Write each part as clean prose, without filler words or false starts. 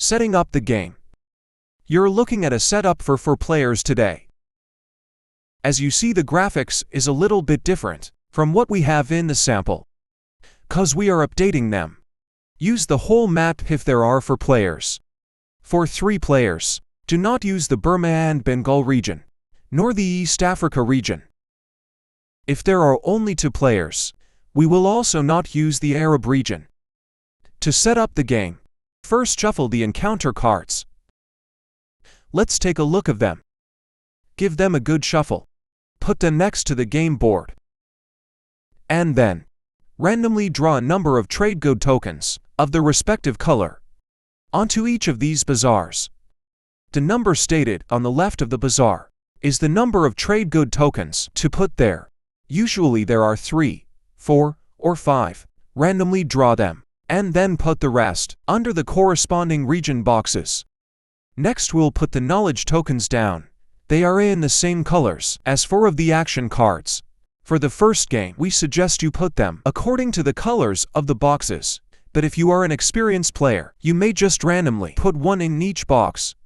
Setting up the game. You're looking at a setup for 4 players today. As you see, the graphics is a little bit different from what we have in the sample, 'cause we are updating them. Use the whole map if there are 4 players. For 3 players, do not use the Burma and Bengal region, nor the East Africa region. If there are only 2 players, we will also not use the Arab region. To set up the game, first shuffle the encounter cards. Let's take a look of them. Give them a good shuffle. Put them next to the game board. And then, randomly draw a number of trade good tokens of the respective color onto each of these bazaars. The number stated on the left of the bazaar is the number of trade good tokens to put there. Usually there are 3, 4, or 5. Randomly draw them, and then put the rest under the corresponding region boxes. Next we'll put the knowledge tokens down. They are in the same colors as 4 of the action cards. For the first game, we suggest you put them according to the colors of the boxes. But if you are an experienced player, you may just randomly put 1 in each box.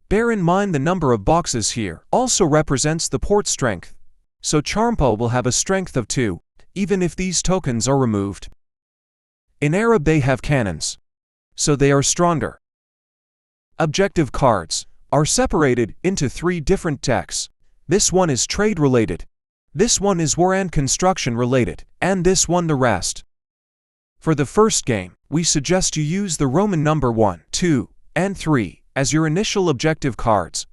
Bear in mind the number of boxes here also represents the port strength. So Charmpa will have a strength of 2, even if these tokens are removed. In Arab they have cannons, so they are stronger. Objective cards are separated into 3 different decks. This one is trade related, this one is war and construction related, and this one the rest. For the first game, we suggest you use the Roman number 1, 2, and 3 as your initial objective cards.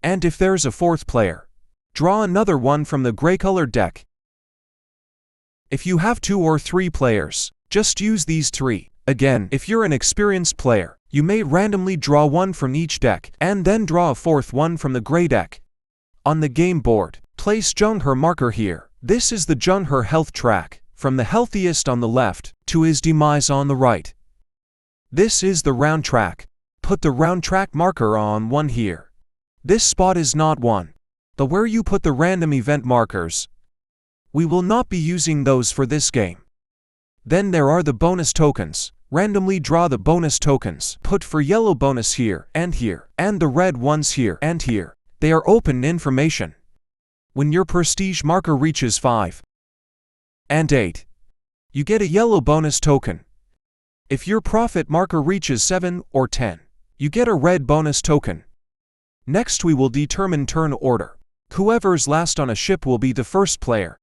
And if there's a 4th player, draw another one from the gray colored deck. If you have 2 or 3 players, just use these 3. Again, if you're an experienced player, you may randomly draw 1 from each deck, and then draw a 4th one from the gray deck. On the game board, place Jungher marker here. This is the Jungher health track, from the healthiest on the left to his demise on the right. This is the round track. Put the round track marker on 1 here. This spot is not 1, but where you put the random event markers. We will not be using those for this game. Then there are the bonus tokens. Randomly draw the bonus tokens. Put for yellow bonus here, and the red ones here and here. They are open information. When your prestige marker reaches 5 and 8, you get a yellow bonus token. If your profit marker reaches 7 or 10, you get a red bonus token. Next we will determine turn order. Whoever's last on a ship will be the first player.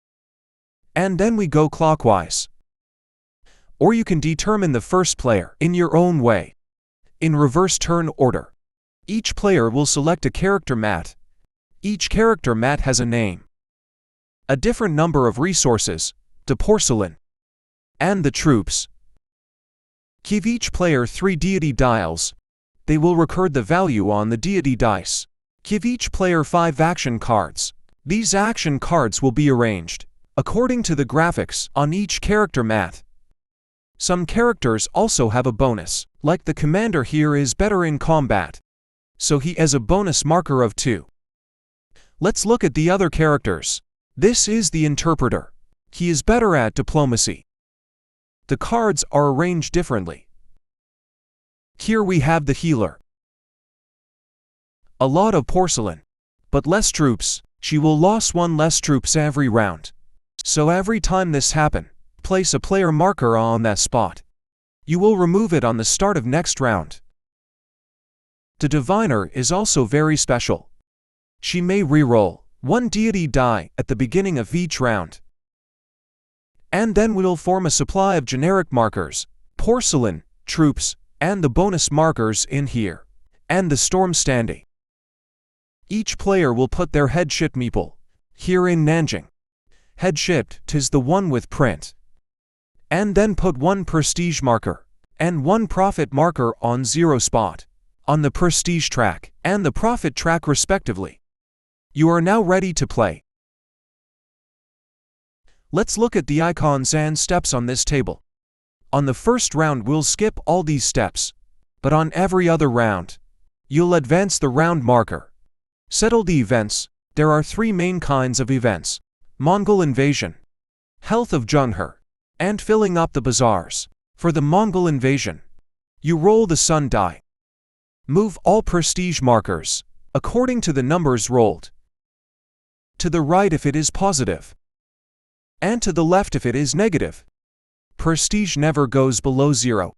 And then we go clockwise. Or you can determine the first player in your own way. In reverse turn order, each player will select a character mat. Each character mat has a name, a different number of resources, the porcelain, and the troops. Give each player 3 deity dials. They will record the value on the deity dice. Give each player 5 action cards. These action cards will be arranged according to the graphics on each character mat. Some characters also have a bonus, like the commander here is better in combat, so he has a bonus marker of 2. Let's look at the other characters. This is the interpreter. He is better at diplomacy. The cards are arranged differently. Here we have the healer. A lot of porcelain, but less troops. She will lose 1 less troops every round. So every time this happens, place a player marker on that spot. You will remove it on the start of next round. The diviner is also very special. She may re-roll 1 deity die at the beginning of each round. And then we'll form a supply of generic markers, porcelain, troops, and the bonus markers in here, and the storm standee. Each player will put their headship meeple here in Nanjing. Headship 'tis the one with print. And then put 1 prestige marker and 1 profit marker on 0 spot, on the prestige track and the profit track respectively. You are now ready to play. Let's look at the icons and steps on this table. On the first round we'll skip all these steps, but on every other round, you'll advance the round marker. Settle the events. There are 3 main kinds of events: Mongol invasion, health of Jungher, and filling up the bazaars. For the Mongol invasion, you roll the sun die. Move all prestige markers according to the numbers rolled. To the right if it is positive, and to the left if it is negative. Prestige never goes below 0.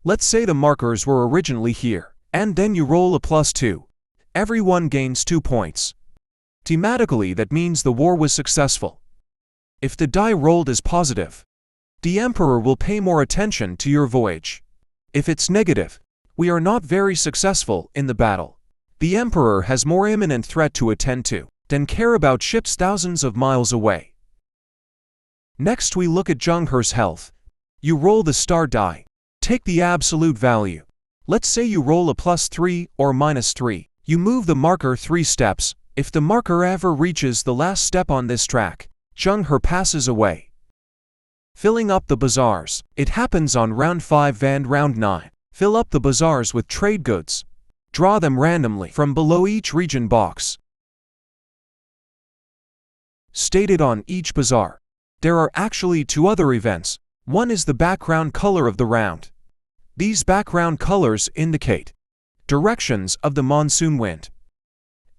Let's say the markers were originally here, and then you roll a +2. Everyone gains 2 points. Thematically, that means the war was successful. If the die rolled is positive, the Emperor will pay more attention to your voyage. If it's negative, we are not very successful in the battle. The Emperor has more imminent threat to attend to than care about ships thousands of miles away. Next we look at Zheng He's health. You roll the star die. Take the absolute value. Let's say you roll a +3 or -3. You move the marker 3 steps. If the marker ever reaches the last step on this track, Zheng He passes away. Filling up the bazaars. It happens on round 5 and round 9. Fill up the bazaars with trade goods. Draw them randomly from below each region box. Stated on each bazaar. There are actually 2 other events. One is the background color of the round. These background colors indicate directions of the monsoon wind.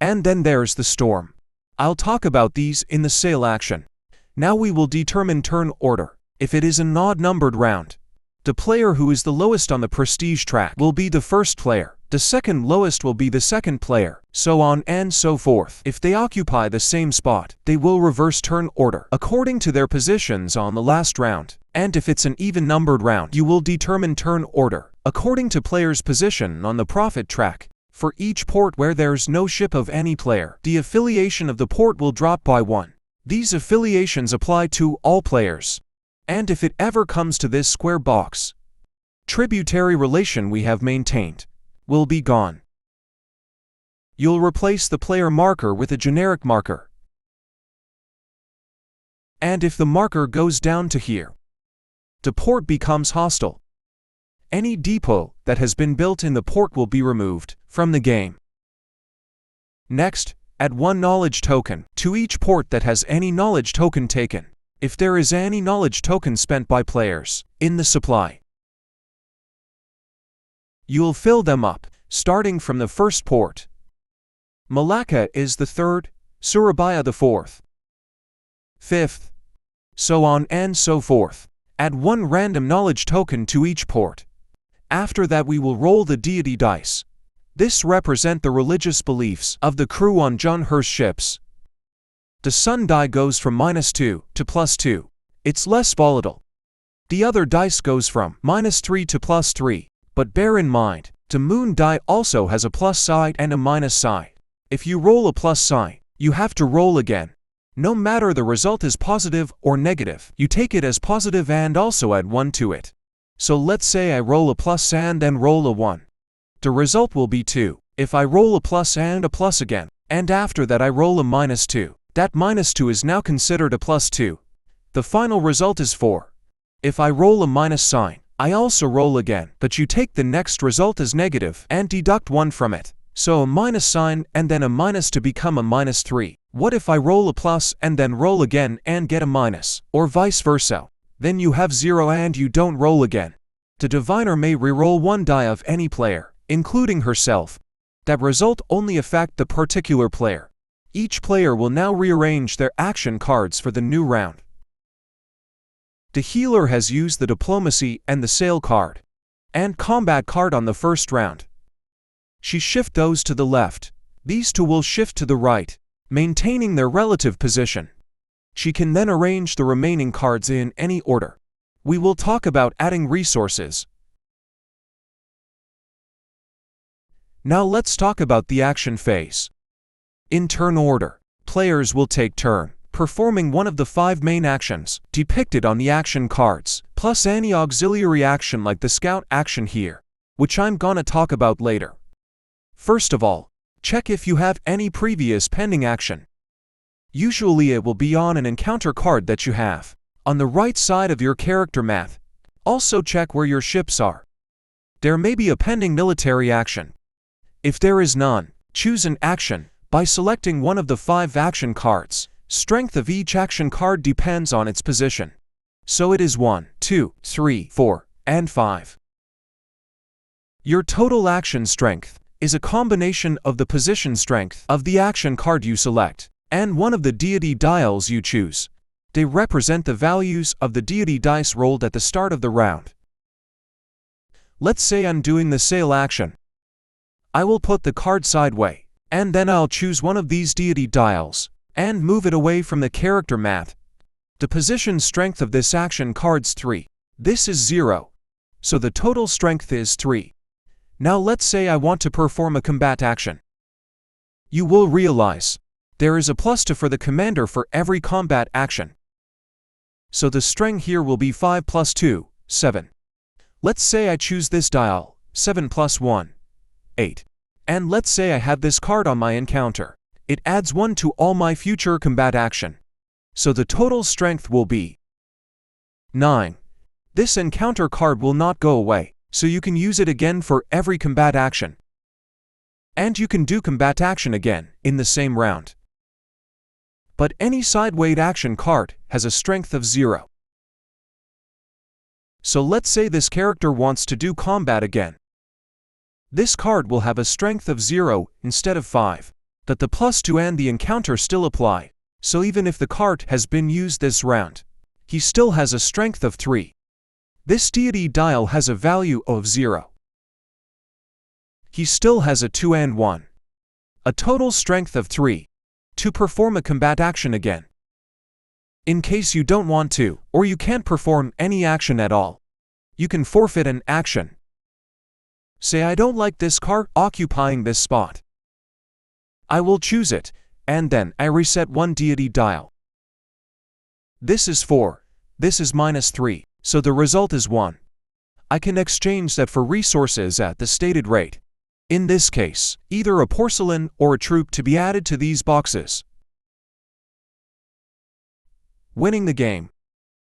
And then there's the storm. I'll talk about these in the sail action. Now we will determine turn order. If it is an odd-numbered round, the player who is the lowest on the prestige track will be the first player. The second lowest will be the second player, so on and so forth. If they occupy the same spot, they will reverse turn order according to their positions on the last round. And if it's an even-numbered round, you will determine turn order according to player's position on the profit track. For each port where there's no ship of any player, the affiliation of the port will drop by 1. These affiliations apply to all players. And if it ever comes to this square box, tributary relation we have maintained will be gone. You'll replace the player marker with a generic marker. And if the marker goes down to here, the port becomes hostile. Any depot that has been built in the port will be removed from the game. Next, add 1 knowledge token to each port that has any knowledge token taken. If there is any knowledge token spent by players in the supply, you'll fill them up, starting from the first port. Malacca is the 3rd, Surabaya the 4th, 5th, so on and so forth. Add 1 random knowledge token to each port. After that we will roll the deity dice. This represent the religious beliefs of the crew on Zheng He's ships. The sun die goes from -2 to +2. It's less volatile. The other dice goes from -3 to +3. But bear in mind, the moon die also has a plus side and a minus side. If you roll a plus sign, you have to roll again. No matter the result is positive or negative, you take it as positive and also add 1 to it. So let's say I roll a plus and then roll a 1. The result will be 2. If I roll a plus and a plus again, and after that I roll a -2, that -2 is now considered a +2. The final result is 4. If I roll a minus sign, I also roll again, but you take the next result as negative and deduct 1 from it. So a minus sign and then a minus to become a -3. What if I roll a plus and then roll again and get a minus, or vice versa? Then you have 0 and you don't roll again. The diviner may reroll 1 die of any player, including herself. That result only affect the particular player. Each player will now rearrange their action cards for the new round. The healer has used the diplomacy and the sail card, and combat card on the first round. She shift those to the left. These 2 will shift to the right, maintaining their relative position. She can then arrange the remaining cards in any order. We will talk about adding resources. Now let's talk about the action phase. In turn order, players will take turn performing one of the 5 main actions depicted on the action cards, plus any auxiliary action like the scout action here, which I'm gonna talk about later. First of all, check if you have any previous pending action. Usually it will be on an encounter card that you have on the right side of your character mat. Also check where your ships are. There may be a pending military action. If there is none, choose an action by selecting one of the 5 action cards. Strength of each action card depends on its position. So it is 1, 2, 3, 4, and 5. Your total action strength is a combination of the position strength of the action card you select and one of the deity dials you choose. They represent the values of the deity dice rolled at the start of the round. Let's say I'm doing the sail action. I will put the card sideways, and then I'll choose one of these deity dials and move it away from the character mat. The position strength of this action card's 3. This is 0. So the total strength is 3. Now let's say I want to perform a combat action. You will realize there is a +2 for the commander for every combat action. So the strength here will be 5 + 2, 7. Let's say I choose this dial, 7 + 1, 8. And let's say I have this card on my encounter. It adds 1 to all my future combat action. So the total strength will be 9. This encounter card will not go away, so you can use it again for every combat action. And you can do combat action again in the same round. But any side-weight action card has a strength of 0. So let's say this character wants to do combat again. This card will have a strength of 0 instead of 5, but the +2 and the encounter still apply, so even if the card has been used this round, he still has a strength of 3. This deity dial has a value of 0. He still has a 2 and 1. A total strength of 3. To perform a combat action again. In case you don't want to, or you can't perform any action at all, you can forfeit an action. Say I don't like this card occupying this spot. I will choose it, and then I reset one deity dial. This is 4, this is -3, so the result is 1. I can exchange that for resources at the stated rate. In this case, either a porcelain or a troop to be added to these boxes. Winning the game.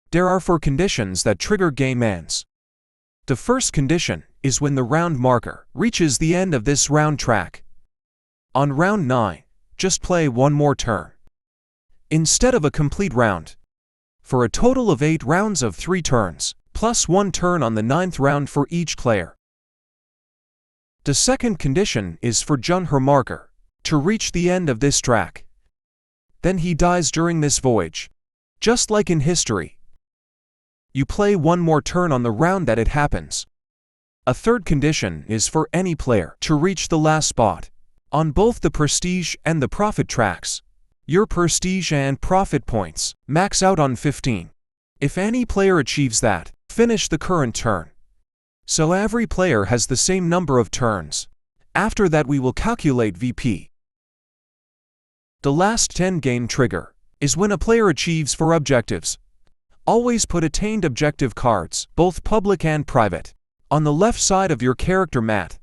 There are 4 conditions that trigger game ends. The first condition is when the round marker reaches the end of this round track. On round 9, just play one more turn instead of a complete round, for a total of 8 rounds of 3 turns, plus 1 turn on the 9th round for each player. The second condition is for Junher marker to reach the end of this track. Then he dies during this voyage, just like in history. You play one more turn on the round that it happens. A third condition is for any player to reach the last spot on both the prestige and the profit tracks. Your prestige and profit points max out on 15. If any player achieves that, finish the current turn. So every player has the same number of turns. After that we will calculate VP. The last 10 game trigger is when a player achieves 4 objectives. Always put attained objective cards, both public and private, on the left side of your character mat.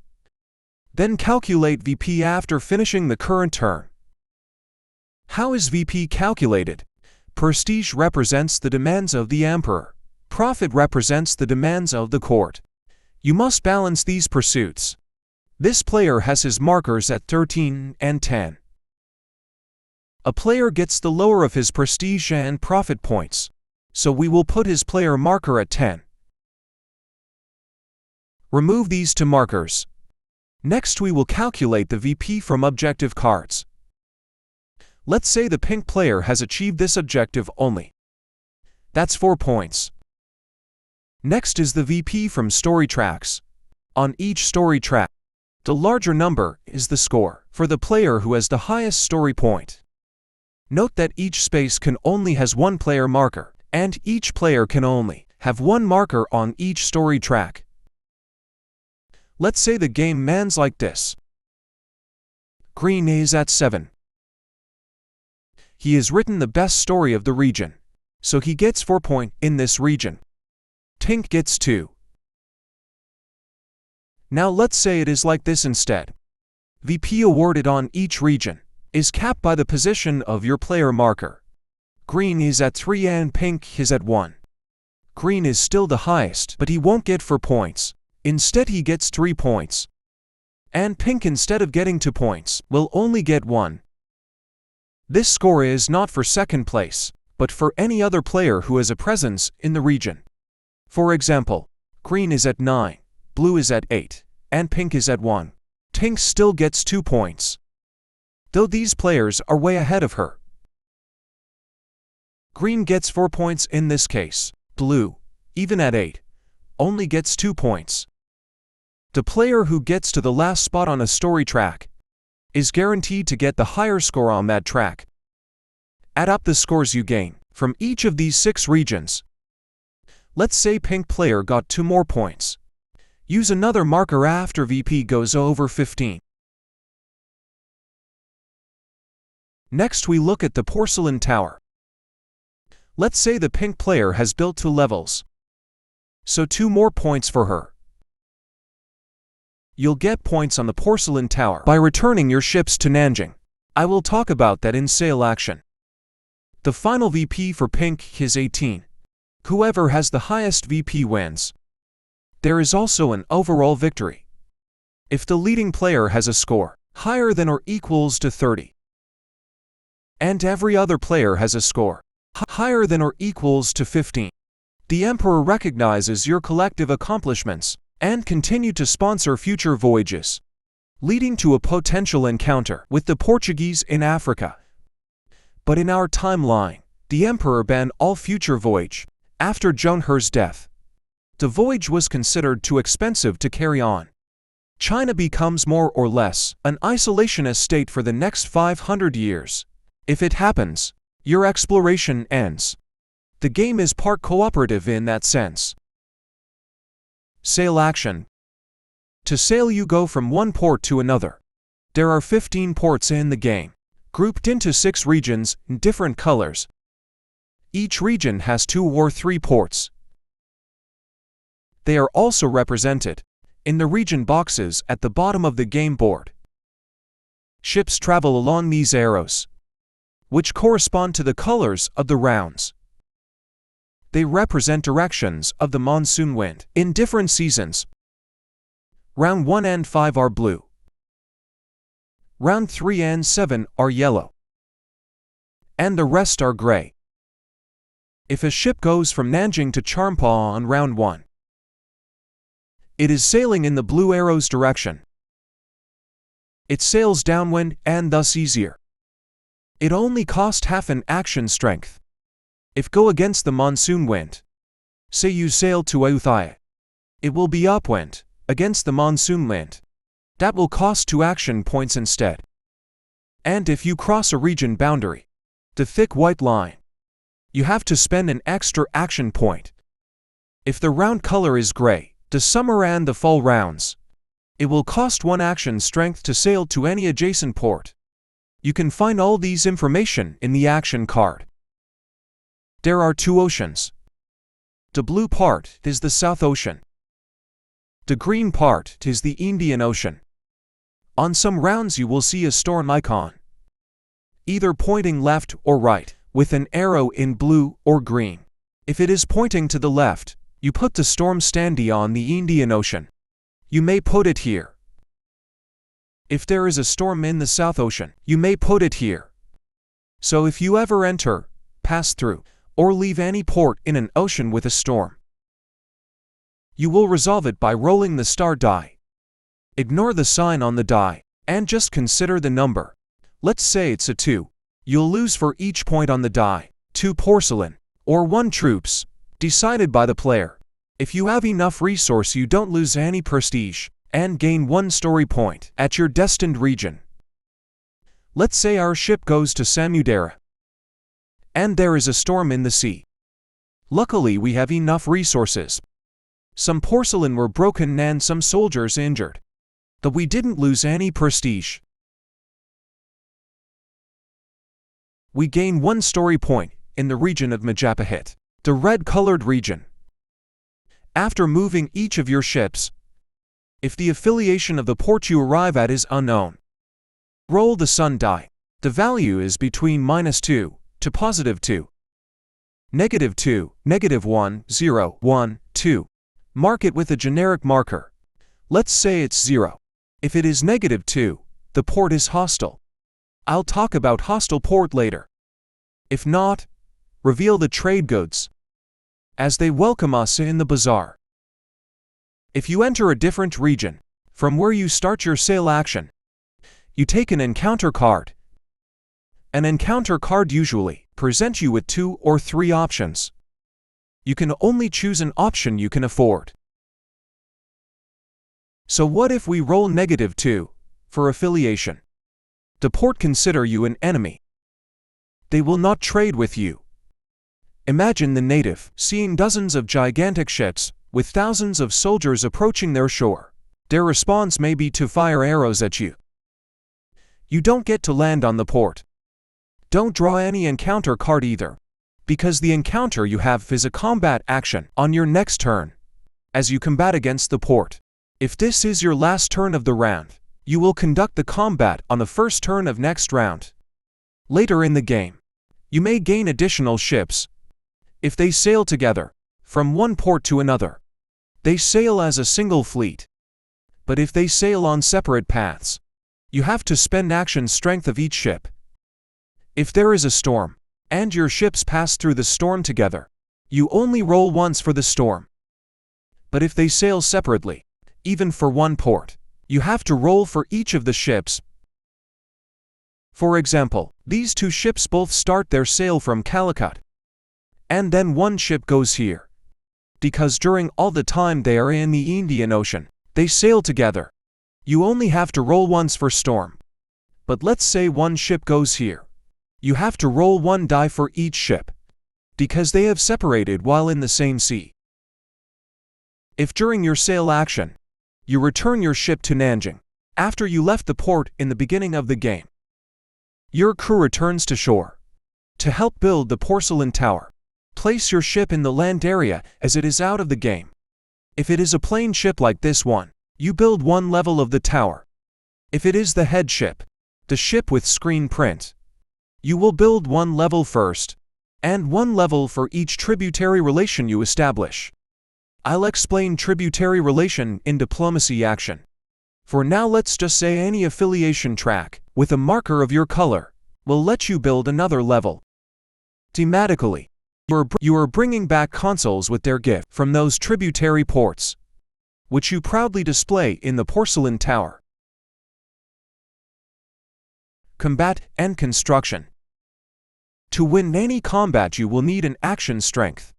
Then calculate VP after finishing the current turn. How is VP calculated? Prestige represents the demands of the emperor. Profit represents the demands of the court. You must balance these pursuits. This player has his markers at 13 and 10. A player gets the lower of his prestige and profit points, so we will put his player marker at 10. Remove these 2 markers. Next we will calculate the VP from objective cards. Let's say the pink player has achieved this objective only. That's 4 points. Next is the VP from story tracks. On each story track, the larger number is the score for the player who has the highest story point. Note that each space can only has 1 player marker, and each player can only have 1 marker on each story track. Let's say the game ends like this. Green is at 7. He has written the best story of the region, so he gets 4 points in this region. Pink gets 2. Now let's say it is like this instead. VP awarded on each region is capped by the position of your player marker. Green is at 3 and pink is at 1. Green is still the highest, but he won't get 4 points. Instead he gets 3 points. And pink, instead of getting 2 points, will only get 1. This score is not for second place, but for any other player who has a presence in the region. For example, green is at 9, blue is at 8, and pink is at 1. Pink still gets 2 points, though these players are way ahead of her. Green gets 4 points in this case. Blue, even at 8, only gets 2 points. The player who gets to the last spot on a story track is guaranteed to get the higher score on that track. Add up the scores you gain from each of these 6 regions. Let's say pink player got 2 more points. Use another marker after VP goes over 15. Next we look at the porcelain tower. Let's say the pink player has built 2 levels, so 2 more points for her. You'll get points on the porcelain tower by returning your ships to Nanjing. I will talk about that in sale action. The final VP for pink is 18. Whoever has the highest VP wins. There is also an overall victory if the leading player has a score higher than or equals to 30, and every other player has a score higher than or equals to 15. The Emperor recognizes your collective accomplishments and continue to sponsor future voyages, leading to a potential encounter with the Portuguese in Africa. But in our timeline, the Emperor banned all future voyage after Zheng He's death. The voyage was considered too expensive to carry on. China becomes more or less an isolationist state for the next 500 years. If it happens, your exploration ends. The game is part cooperative in that sense. Sail action. To sail you go from one port to another. There are 15 ports in the game, grouped into 6 regions in different colors. Each region has 2 or 3 ports. They are also represented in the region boxes at the bottom of the game board. Ships travel along these arrows, which correspond to the colors of the rounds. They represent directions of the monsoon wind in different seasons. Round 1 and 5 are blue. Round 3 and 7 are yellow. And the rest are gray. If a ship goes from Nanjing to Charmpa on round 1, it is sailing in the blue arrow's direction. It sails downwind and thus easier. It only costs half an action strength. If go against the monsoon wind, say you sail to Ayutthaya, it will be upwind against the monsoon wind. That will cost 2 action points instead. And if you cross a region boundary, the thick white line, you have to spend an extra action point. If the round color is gray, the summer and the fall rounds, it will cost 1 action strength to sail to any adjacent port. You can find all these information in the action card. There are 2 oceans. The blue part is the South Ocean. The green part is the Indian Ocean. On some rounds you will see a storm icon, either pointing left or right, with an arrow in blue or green. If it is pointing to the left, you put the storm standee on the Indian Ocean. You may put it here. If there is a storm in the South Ocean, you may put it here. So if you ever enter, pass through, or leave any port in an ocean with a storm, you will resolve it by rolling the star die. Ignore the sign on the die, and just consider the number. Let's say it's a 2. You'll lose for each point on the die, 2 porcelain, or 1 troops, decided by the player. If you have enough resource you don't lose any prestige, and gain 1 story point at your destined region. Let's say our ship goes to Samudera, and there is a storm in the sea. Luckily we have enough resources. Some porcelain were broken and some soldiers injured, but we didn't lose any prestige. We gain 1 story point in the region of Majapahit, the red-colored region. After moving each of your ships, if the affiliation of the port you arrive at is unknown, roll the sun die. The value is between -2 to +2. -2, -1, 0, 1, 2. Mark it with a generic marker. Let's say it's 0. If it is -2, the port is hostile. I'll talk about hostile port later. If not, reveal the trade goods, as they welcome us in the bazaar. If you enter a different region, From where you start your sail action, you take an encounter card. An encounter card usually presents you with 2 or 3 options. You can only choose an option you can afford. So what if we roll -2 for affiliation? The port consider you an enemy. They will not trade with you. Imagine the native seeing dozens of gigantic ships with thousands of soldiers approaching their shore. Their response may be to fire arrows at you. You don't get to land on the port. Don't draw any encounter card either, because the encounter you have is a combat action on your next turn, as you combat against the port. If this is your last turn of the round, you will conduct the combat on the first turn of next round. Later in the game, you may gain additional ships. If they sail together, from one port to another, they sail as a single fleet. But if they sail on separate paths, you have to spend action strength of each ship. If there is a storm, and your ships pass through the storm together, you only roll once for the storm. But if they sail separately, even for one port, you have to roll for each of the ships. For example, these 2 ships both start their sail from Calicut, and then one ship goes here. Because during all the time they are in the Indian Ocean, they sail together. You only have to roll once for storm. But let's say one ship goes here. You have to roll 1 die for each ship, because they have separated while in the same sea. If during your sail action, you return your ship to Nanjing, after you left the port in the beginning of the game, your crew returns to shore. To help build the porcelain tower, place your ship in the land area as it is out of the game. If it is a plain ship like this one, you build 1 level of the tower. If it is the head ship, the ship with screen print, you will build 1 level first, and 1 level for each tributary relation you establish. I'll explain tributary relation in diplomacy action. For now, let's just say any affiliation track with a marker of your color will let you build another level. Thematically, you are bringing back consuls with their gift from those tributary ports, which you proudly display in the porcelain tower. Combat and construction. To win any combat, you will need an action strength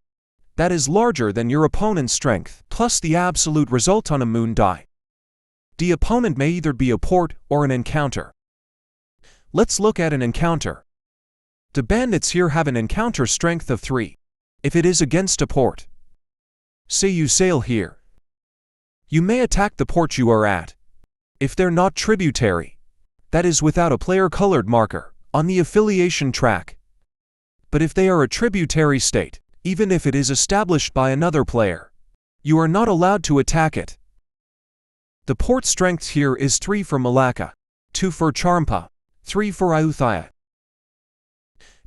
that is larger than your opponent's strength, plus the absolute result on a moon die. The opponent may either be a port or an encounter. Let's look at an encounter. The bandits here have an encounter strength of 3. If it is against a port, say you sail here, you may attack the port you are at. If they're not tributary, that is without a player-colored marker on the affiliation track. But if they are a tributary state, even if it is established by another player, you are not allowed to attack it. The port strength here is 3 for Malacca, 2 for Charmpa, 3 for Ayutthaya.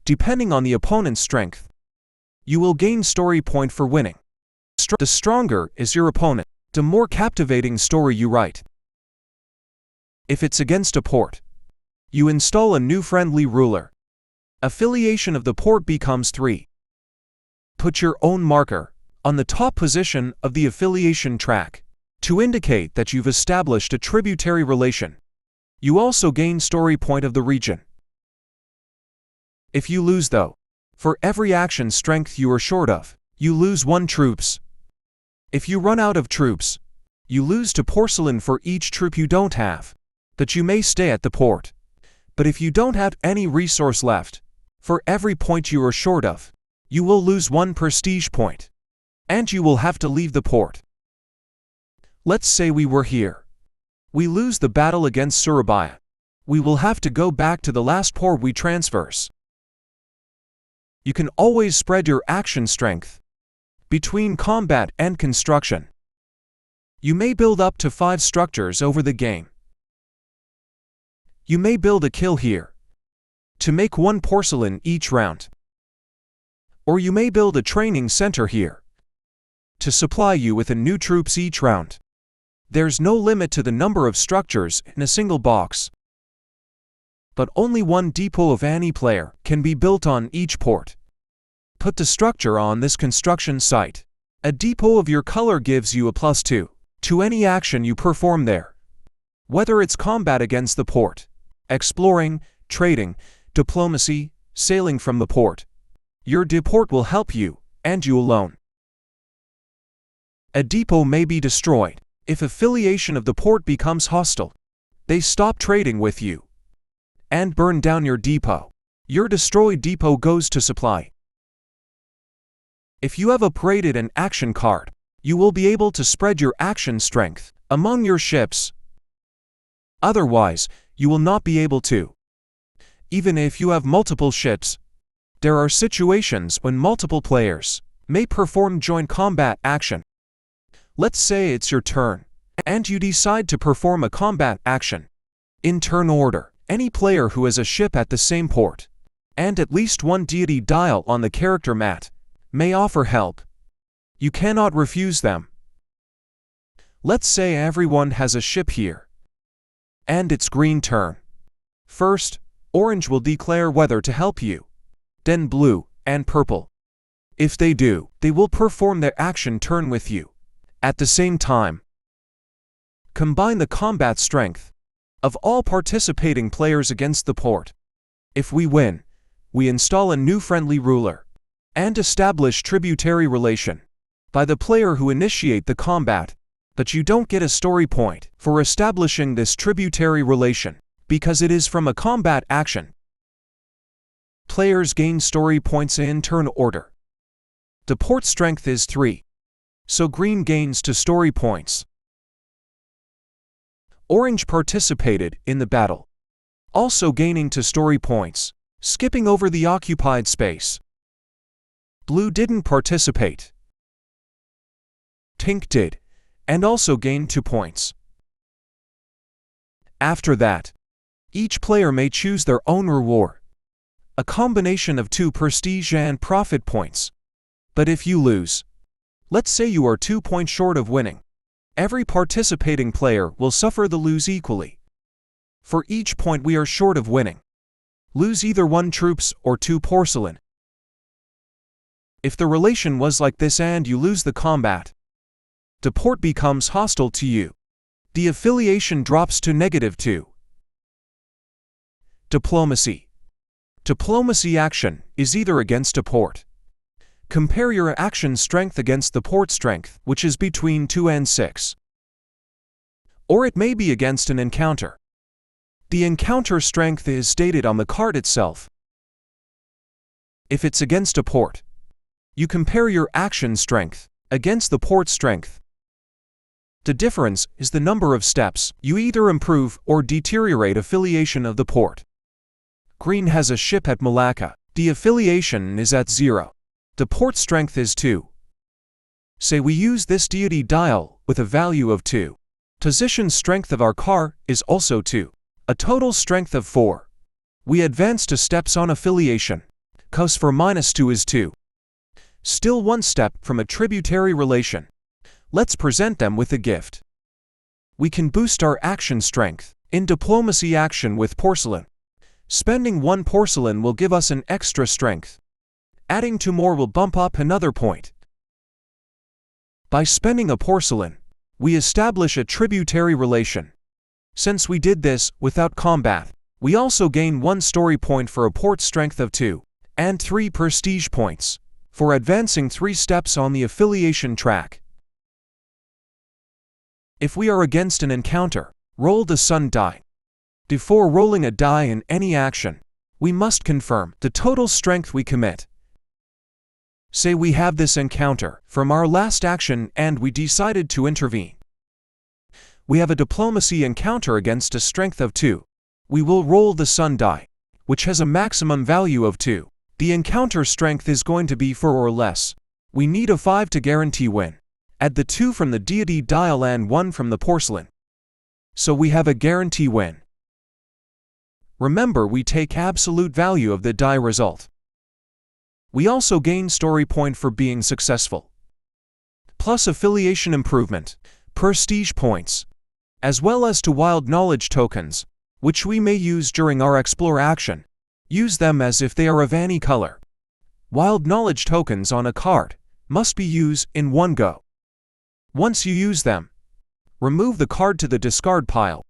Depending on the opponent's strength, you will gain story point for winning. The stronger is your opponent, the more captivating story you write. If it's against a port, you install a new friendly ruler. Affiliation of the port becomes 3. Put your own marker on the top position of the affiliation track to indicate that you've established a tributary relation. You also gain story point of the region. If you lose though, for every action strength you are short of, you lose 1 troops. If you run out of troops, you lose to porcelain for each troop you don't have, that you may stay at the port. But if you don't have any resource left, for every point you are short of, you will lose 1 prestige point, and you will have to leave the port. Let's say we were here. We lose the battle against Surabaya. We will have to go back to the last port we transverse. You can always spread your action strength between combat and construction. You may build up to 5 structures over the game. You may build a kill here to make 1 porcelain each round. Or you may build a training center here to supply you with a new troops each round. There's no limit to the number of structures in a single box. But only 1 depot of any player can be built on each port. Put the structure on this construction site. A depot of your color gives you a +2 to any action you perform there. Whether it's combat against the port, exploring, trading, diplomacy, sailing from the port, your deport will help you, and you alone. A depot may be destroyed if affiliation of the port becomes hostile. They stop trading with you and burn down your depot. Your destroyed depot goes to supply. If you have upgraded an action card, you will be able to spread your action strength among your ships. Otherwise, you will not be able to. Even if you have multiple ships, there are situations when multiple players may perform joint combat action. Let's say it's your turn, and you decide to perform a combat action. In turn order, any player who has a ship at the same port, and at least one deity dial on the character mat, may offer help. You cannot refuse them. Let's say everyone has a ship here, and it's green turn. First, orange will declare whether to help you, then blue and purple. If they do, they will perform their action turn with you. At the same time, combine the combat strength of all participating players against the port. If we win, we install a new friendly ruler and establish tributary relation by the player who initiate the combat, but you don't get a story point for establishing this tributary relation because it is from a combat action. Players gain story points in turn order. The port strength is 3. So green gains 2 story points. Orange participated in the battle, also gaining 2 story points, skipping over the occupied space. Blue didn't participate. Pink did, and also gained 2 points. After that, each player may choose their own reward, a combination of 2 prestige and profit points. But if you lose, let's say you are 2 points short of winning, every participating player will suffer the lose equally. For each point we are short of winning, lose either 1 troops or 2 porcelain. If the relation was like this and you lose the combat, the port becomes hostile to you. The affiliation drops to -2. Diplomacy. Diplomacy action is either against a port. Compare your action strength against the port strength, which is between 2 and 6. Or it may be against an encounter. The encounter strength is stated on the card itself. If it's against a port, you compare your action strength against the port strength. The difference is the number of steps you either improve or deteriorate affiliation of the port. Green has a ship at Malacca. The affiliation is at 0. The port strength is 2. Say we use this deity dial with a value of 2. Position strength of our car is also 2. A total strength of 4. We advance 2 steps on affiliation. Cos for -2 is 2. Still 1 step from a tributary relation. Let's present them with a gift. We can boost our action strength in diplomacy action with porcelain. Spending 1 porcelain will give us an extra strength. Adding 2 more will bump up another point. By spending a porcelain, we establish a tributary relation. Since we did this without combat, we also gain 1 story point for a port strength of 2, and 3 prestige points for advancing 3 steps on the affiliation track. If we are against an encounter, roll the sun die. Before rolling a die in any action, we must confirm the total strength we commit. Say we have this encounter from our last action and we decided to intervene. We have a diplomacy encounter against a strength of 2. We will roll the sun die, which has a maximum value of 2. The encounter strength is going to be 4 or less. We need a 5 to guarantee win. Add the 2 from the deity dial and 1 from the porcelain. So we have a guarantee win. Remember, we take absolute value of the die result. We also gain story point for being successful, plus affiliation improvement, prestige points, as well as 2 wild knowledge tokens, which we may use during our explore action. Use them as if they are of any color. Wild knowledge tokens on a card must be used in 1 go. Once you use them, remove the card to the discard pile.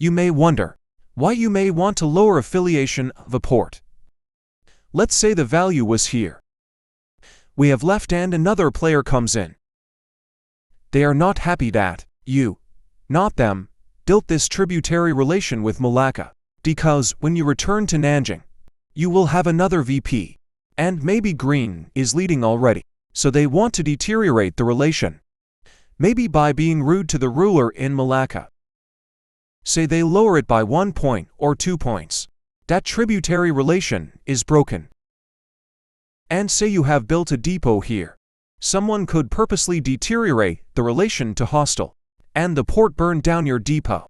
You may wonder why you may want to lower affiliation of a port. Let's say the value was here. We have left and another player comes in. They are not happy that you, not them, built this tributary relation with Malacca, because when you return to Nanjing, you will have another VP, and maybe Green is leading already, so they want to deteriorate the relation, maybe by being rude to the ruler in Malacca. Say they lower it by 1 point or 2 points. That tributary relation is broken. And say you have built a depot here. Someone could purposely deteriorate the relation to hostile, and the port burned down your depot.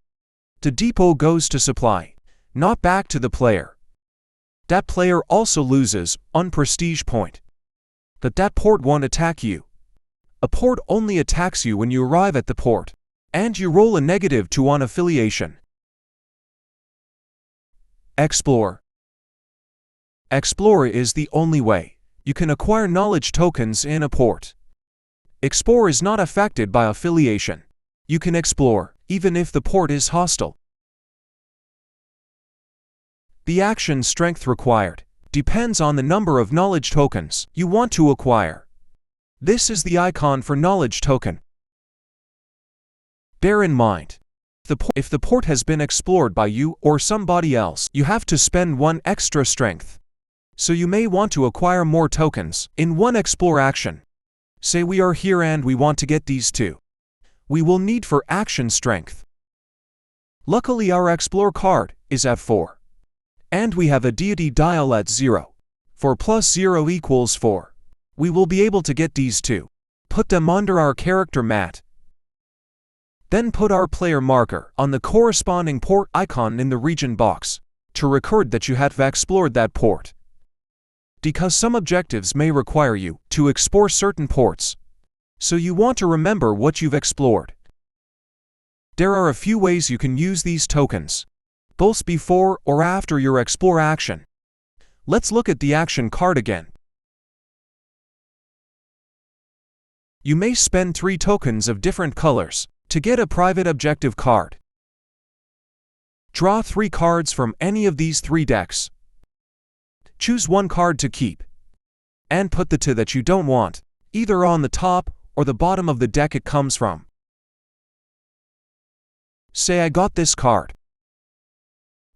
The depot goes to supply, not back to the player. That player also loses on prestige point. But that port won't attack you. A port only attacks you when you arrive at the port, and you roll a -2 on affiliation. Explore. Explore is the only way you can acquire knowledge tokens in a port. Explore is not affected by affiliation. You can explore even if the port is hostile. The action strength required depends on the number of knowledge tokens you want to acquire. This is the icon for knowledge token. Bear in mind, if the port has been explored by you or somebody else, you have to spend 1 extra strength. So you may want to acquire more tokens in 1 explore action. Say we are here and we want to get these 2. We will need for action strength. Luckily our explore card is at 4. And we have a deity dial at 0. 4 plus 0 equals 4. We will be able to get these 2. Put them under our character mat. Then put our player marker on the corresponding port icon in the region box to record that you have explored that port. Because some objectives may require you to explore certain ports, so you want to remember what you've explored. There are a few ways you can use these tokens, both before or after your explore action. Let's look at the action card again. You may spend 3 tokens of different colors to get a private objective card. Draw 3 cards from any of these 3 decks. Choose 1 card to keep, and put the 2 that you don't want, either on the top or the bottom of the deck it comes from. Say I got this card.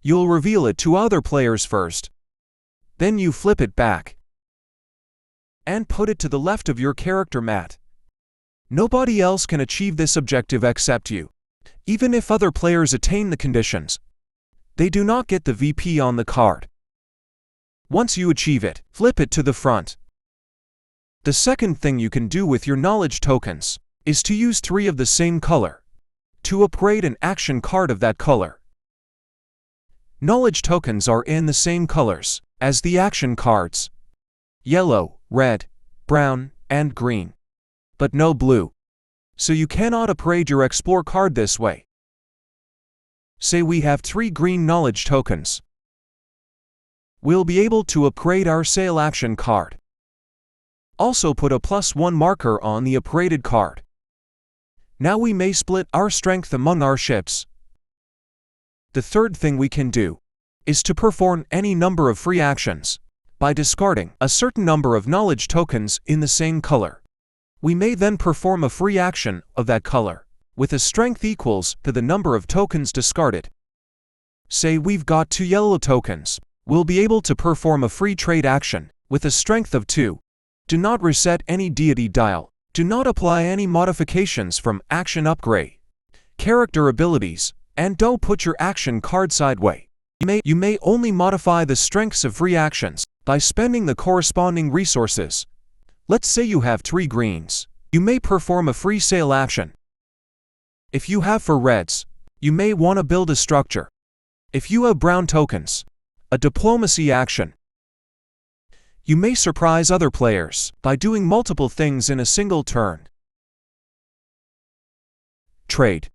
You'll reveal it to other players first. Then you flip it back and put it to the left of your character mat. Nobody else can achieve this objective except you. Even if other players attain the conditions, they do not get the VP on the card. Once you achieve it, flip it to the front. The second thing you can do with your knowledge tokens is to use 3 of the same color to upgrade an action card of that color. Knowledge tokens are in the same colors as the action cards: yellow, red, brown, and green, but no blue. So you cannot upgrade your explore card this way. Say we have 3 green knowledge tokens. We'll be able to upgrade our sale action card. Also put a +1 marker on the upgraded card. Now we may split our strength among our ships. The third thing we can do is to perform any number of free actions by discarding a certain number of knowledge tokens in the same color. We may then perform a free action of that color with a strength equals to the number of tokens discarded. Say we've got 2 yellow tokens. We'll be able to perform a free trade action with a strength of 2. Do not reset any deity dial. Do not apply any modifications from action upgrade, character abilities, and don't put your action card sideway. You may only modify the strengths of free actions by spending the corresponding resources. Let's say you have 3 greens. You may perform a free sale action. If you have 4 reds, you may want to build a structure. If you have brown tokens, a diplomacy action. You may surprise other players by doing multiple things in a single turn. Trade.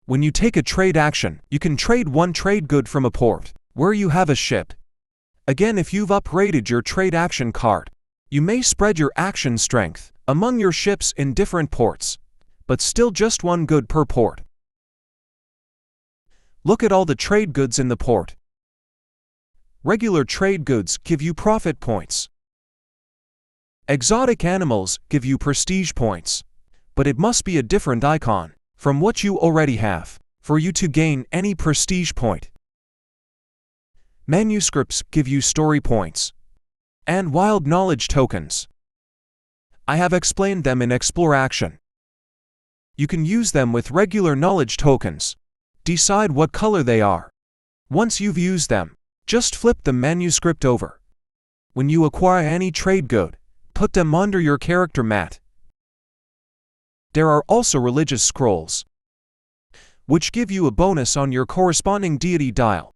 When you take a trade action, you can trade 1 trade good from a port where you have a ship. Again, if you've upgraded your trade action card, you may spread your action strength among your ships in different ports, but still just 1 good per port. Look at all the trade goods in the port. Regular trade goods give you profit points. Exotic animals give you prestige points. But it must be a different icon from what you already have for you to gain any prestige point. Manuscripts give you story points and wild knowledge tokens. I have explained them in Explore Action. You can use them with regular knowledge tokens. Decide what color they are. Once you've used them, just flip the manuscript over. When you acquire any trade good, put them under your character mat. There are also religious scrolls, which give you a bonus on your corresponding deity dial.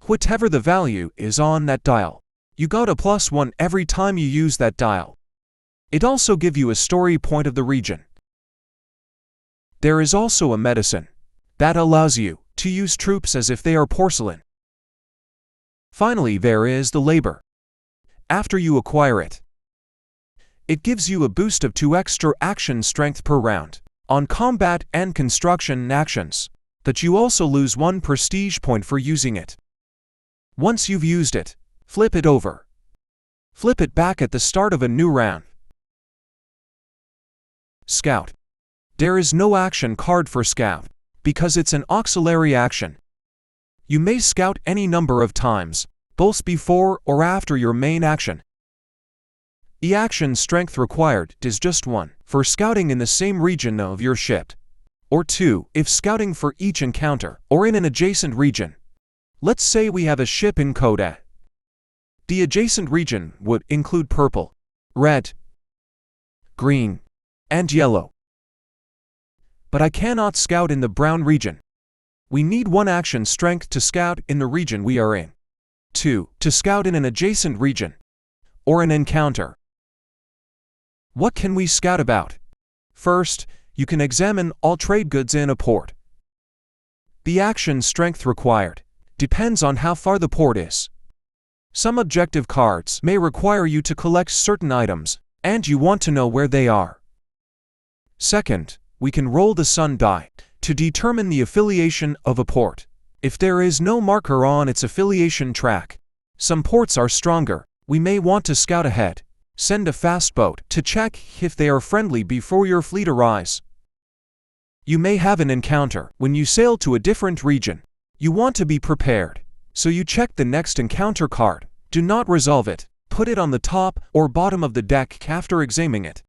Whatever the value is on that dial, you got a +1 every time you use that dial. It also gives you a story point of the region. There is also a medicine that allows you to use troops as if they are porcelain. Finally, there is the labor. After you acquire it, it gives you a boost of 2 extra action strength per round on combat and construction actions, that you also lose 1 prestige point for using it. Once you've used it, flip it over. Flip it back at the start of a new round. Scout. There is no action card for Scout, because it's an auxiliary action. You may scout any number of times, both before or after your main action. The action strength required is just 1 for scouting in the same region of your ship, or 2 if scouting for each encounter or in an adjacent region. Let's say we have a ship in Coda. The adjacent region would include purple, red, green, and yellow. But I cannot scout in the brown region. We need 1 action strength to scout in the region we are in, 2 to scout in an adjacent region, or an encounter. What can we scout about? First, you can examine all trade goods in a port. The action strength required depends on how far the port is. Some objective cards may require you to collect certain items, and you want to know where they are. Second, we can roll the sun die to determine the affiliation of a port. If there is no marker on its affiliation track, some ports are stronger. We may want to scout ahead. Send a fast boat to check if they are friendly before your fleet arrives. You may have an encounter when you sail to a different region. You want to be prepared, so you check the next encounter card. Do not resolve it. Put it on the top or bottom of the deck after examining it.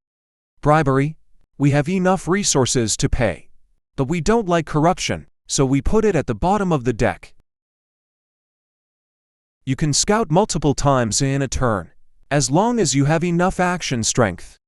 Bribery. We have enough resources to pay, but we don't like corruption, so we put it at the bottom of the deck. You can scout multiple times in a turn, as long as you have enough action strength.